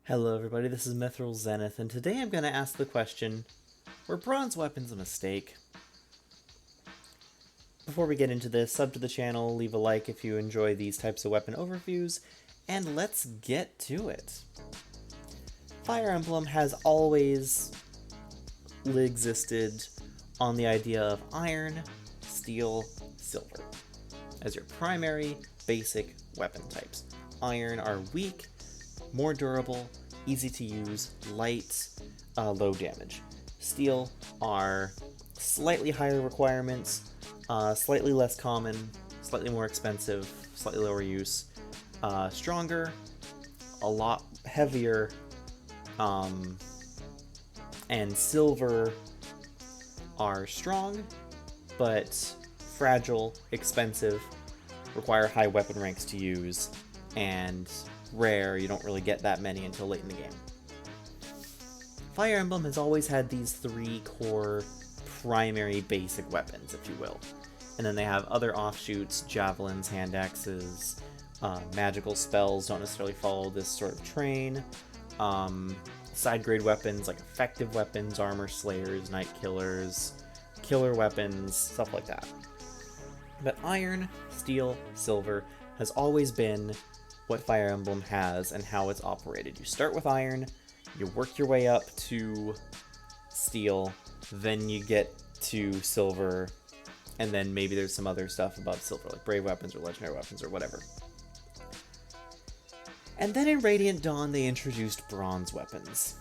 Hello everybody, this is Mithril Zenith, and today I'm going to ask the question, were bronze weapons a mistake? Before we get into this, sub to the channel, leave a like if you enjoy these types of weapon overviews, and let's get to it. Fire Emblem has always existed on the idea of iron, steel, silver as your primary basic weapon types. Iron are weak, more durable, easy to use, light, low damage. Steel are slightly higher requirements, slightly less common, slightly more expensive, slightly lower use, stronger, a lot heavier, and silver are strong, but fragile, expensive, require high weapon ranks to use, and rare. You don't really get that many until late in the game. Fire Emblem has always had these three core primary basic weapons, if you will. And then they have other offshoots, javelins, hand axes, magical spells don't necessarily follow this sort of train. Side grade weapons like effective weapons, armor slayers, night killers, killer weapons, stuff like that. But iron, steel, silver has always been what Fire Emblem has and how it's operated. You start with iron, you work your way up to steel, then you get to silver, and then maybe there's some other stuff above silver, like brave weapons or legendary weapons or whatever. And then in Radiant Dawn, they introduced bronze weapons.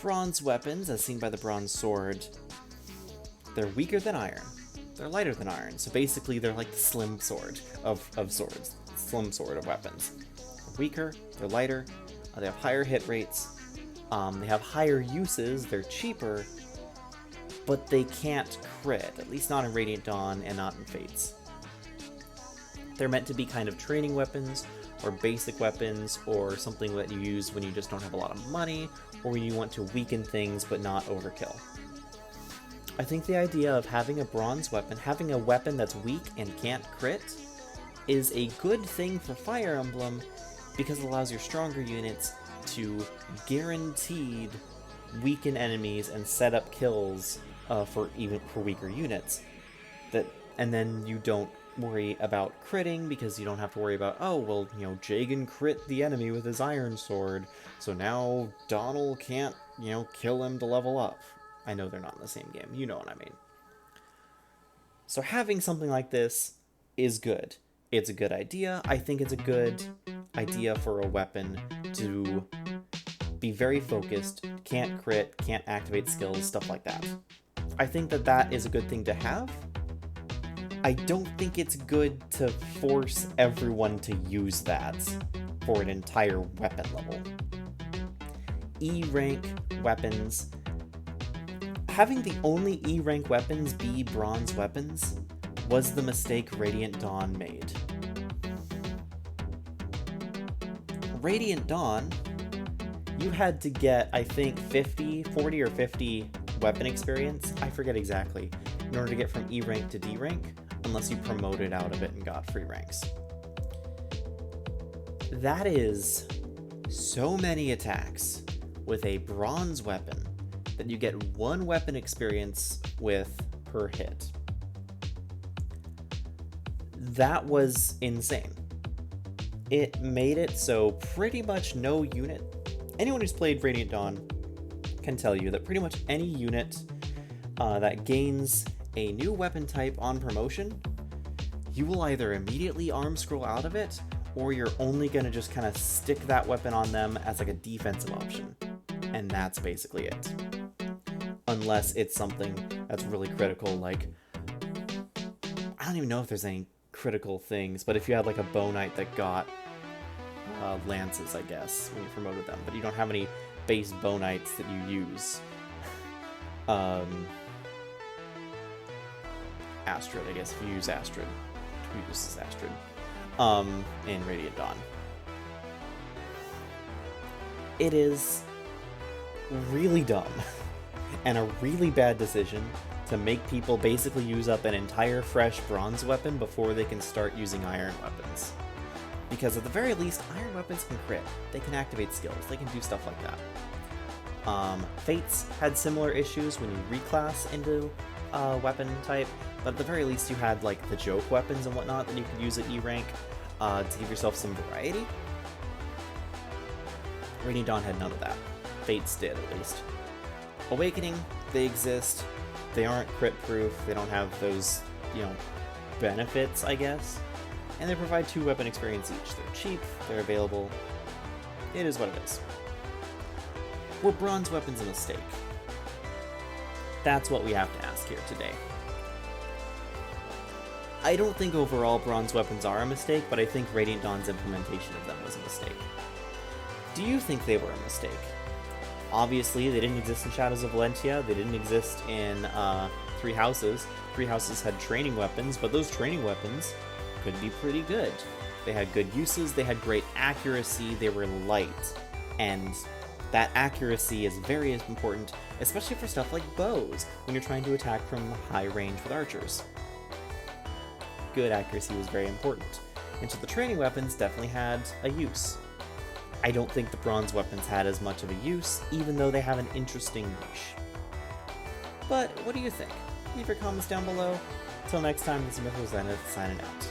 Bronze weapons, as seen by the bronze sword, they're weaker than iron. They're lighter than iron, so basically they're like the slim sword of swords. Slim sword of weapons. They're weaker, they're lighter, they have higher hit rates, they have higher uses, they're cheaper, but they can't crit, at least not in Radiant Dawn and not in Fates. They're meant to be kind of training weapons, or basic weapons, or something that you use when you just don't have a lot of money, or when you want to weaken things but not overkill. I think the idea of having a bronze weapon, having a weapon that's weak and can't crit, is a good thing for Fire Emblem because it allows your stronger units to guaranteed weaken enemies and set up kills for weaker units. And then you don't worry about critting because you don't have to worry about, oh, well, Jagan crit the enemy with his iron sword, so now Donald can't, kill him to level up. I know they're not in the same game, you know what I mean. So having something like this is good. It's a good idea. I think it's a good idea for a weapon to be very focused, can't crit, can't activate skills, stuff like that. I think that that is a good thing to have. I don't think it's good to force everyone to use that for an entire weapon level. E-rank weapons. Having the E-rank weapons be bronze weapons was the mistake Radiant Dawn made. Radiant Dawn, you had to get, I think, 40 or 50 weapon experience, I forget exactly, in order to get from E rank to D rank, unless you promoted out of it and got free ranks. That is so many attacks with a bronze weapon that you get 1 weapon experience with per hit. That was insane. It made it so pretty much no unit, anyone who's played Radiant Dawn can tell you that pretty much any unit that gains a new weapon type on promotion, you will either immediately arm scroll out of it, or you're only going to just kind of stick that weapon on them as like a defensive option. And that's basically it. Unless it's something that's really critical, like, I don't even know if there's any critical things, but if you had like a bow knight that got lances, I guess, when you promoted them, but you don't have any base bow knights that you use. Astrid, I guess, if you use Astrid. Who uses Astrid? In Radiant Dawn. It is really dumb and a really bad decision to make people basically use up an entire fresh bronze weapon before they can start using iron weapons. Because at the very least, iron weapons can crit. They can activate skills. They can do stuff like that. Fates had similar issues when you reclass into weapon type, but at the very least you had like the joke weapons and whatnot that you could use at E rank to give yourself some variety. Radiant Dawn had none of that. Fates did, at least. Awakening, they exist. They aren't crit proof. They don't have those, benefits, I guess. And they provide 2 weapon experience each. They're cheap, they're available. It is what it is. Were bronze weapons a mistake? That's what we have to ask here today. I don't think overall bronze weapons are a mistake, but I think Radiant Dawn's implementation of them was a mistake. Do you think they were a mistake? Obviously, they didn't exist in Shadows of Valentia, they didn't exist in Three Houses. Three Houses had training weapons, but those training weapons could be pretty good. They had good uses, they had great accuracy, they were light, and that accuracy is very important, especially for stuff like bows, when you're trying to attack from high range with archers. Good accuracy was very important, and so the training weapons definitely had a use. I don't think the bronze weapons had as much of a use, even though they have an interesting niche. But what do you think? Leave your comments down below. Until next time, this is Mythos Zenith signing out.